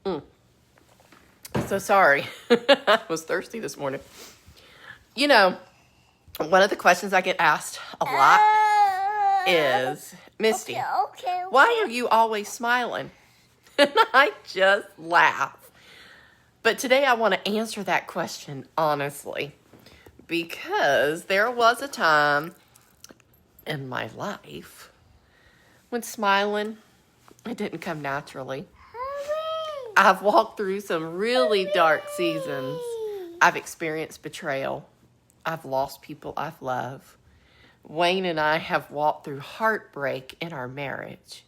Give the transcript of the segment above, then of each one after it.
So sorry. I was thirsty this morning. You know, one of the questions I get asked a lot is, Misty, why are you always smiling? And I just laugh. But today I want to answer that question honestly, because there was a time in my life when smiling, it didn't come naturally. I've walked through some really dark seasons. I've experienced betrayal. I've lost people I've loved. Wayne and I have walked through heartbreak in our marriage.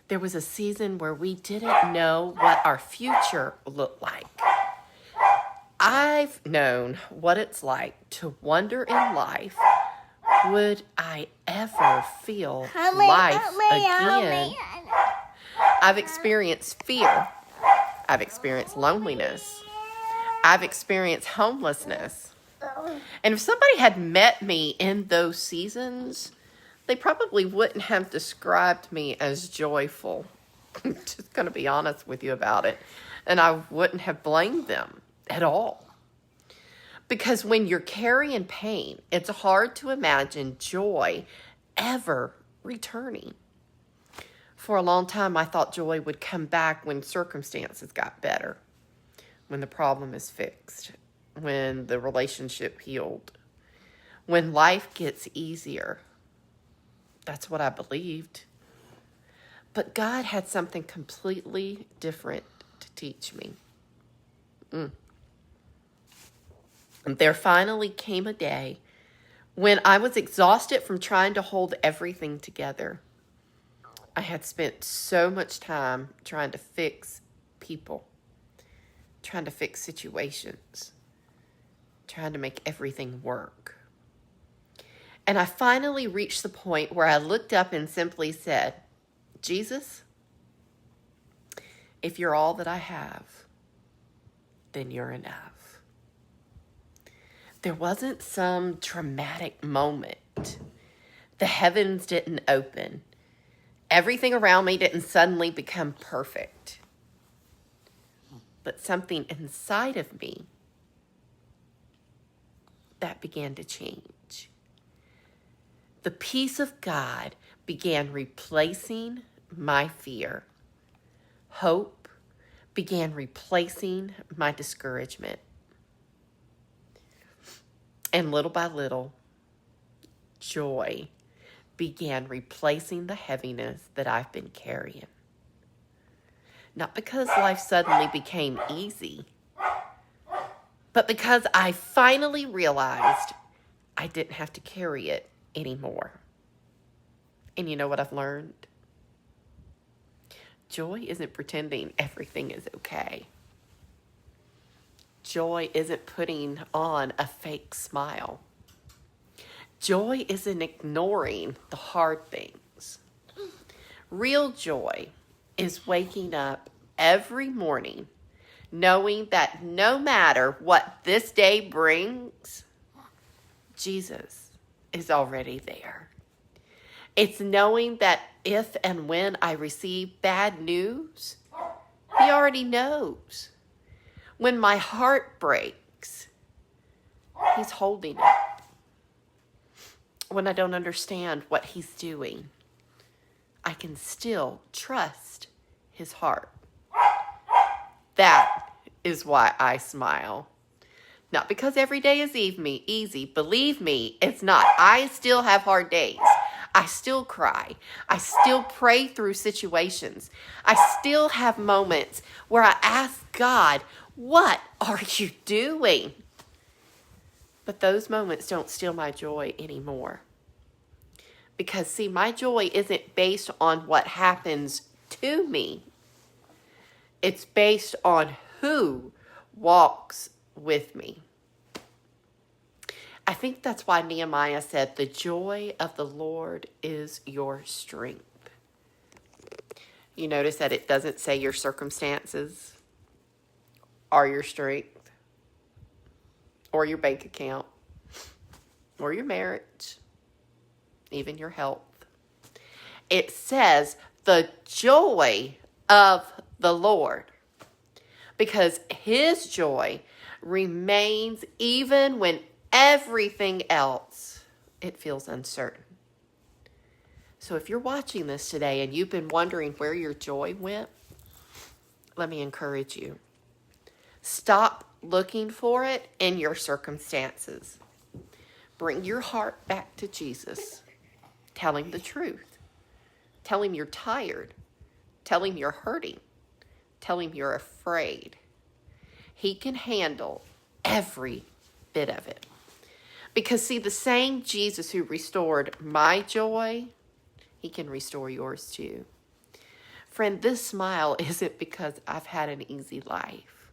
There was a season where we didn't know what our future looked like. I've known what it's like to wonder in life, would I ever feel life again? I've experienced fear. I've experienced loneliness. I've experienced homelessness. And if somebody had met me in those seasons, they probably wouldn't have described me as joyful. I'm just going to be honest with you about it. And I wouldn't have blamed them at all. Because when you're carrying pain, it's hard to imagine joy ever returning. For a long time, I thought joy would come back when circumstances got better, when the problem is fixed, when the relationship healed, when life gets easier. That's what I believed. But God had something completely different to teach me. And there finally came a day when I was exhausted from trying to hold everything together. I had spent so much time trying to fix people, trying to fix situations, trying to make everything work. And I finally reached the point where I looked up and simply said, Jesus, if you're all that I have, then you're enough. There wasn't some dramatic moment. The heavens didn't open. Everything around me didn't suddenly become perfect. But something inside of me that began to change. The peace of God began replacing my fear. Hope began replacing my discouragement. And little by little, joy began replacing the heaviness that I've been carrying. Not because life suddenly became easy, but because I finally realized I didn't have to carry it anymore. And you know what I've learned? Joy isn't pretending everything is okay. Joy isn't putting on a fake smile. Joy isn't ignoring the hard things. Real joy is waking up every morning knowing that no matter what this day brings, Jesus is already there. It's knowing that if and when I receive bad news, He already knows. When my heart breaks, He's holding it. When I don't understand what He's doing, I can still trust His heart. That is why I smile. Not because every day is easy. Believe me, it's not. I still have hard days. I still cry. I still pray through situations. I still have moments where I ask God, what are you doing? But those moments don't steal my joy anymore. Because, see, my joy isn't based on what happens to me. It's based on who walks with me. I think that's why Nehemiah said, the joy of the Lord is your strength. You notice that it doesn't say your circumstances are your strength, or your bank account, or your marriage, even your health. It says the joy of the Lord because his joy remains even when everything else, it feels uncertain. So if you're watching this today and you've been wondering where your joy went, let me encourage you. Stop looking for it in your circumstances. Bring your heart back to Jesus. Tell him the truth. Tell him you're tired. Tell him you're hurting. Tell him you're afraid. He can handle every bit of it. Because see, the same Jesus who restored my joy, he can restore yours too. Friend, this smile isn't because I've had an easy life.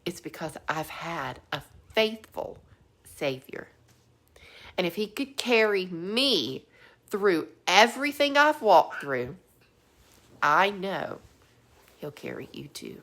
It's because I've had a faithful Savior. And if he could carry me through everything I've walked through, I know he'll carry you too.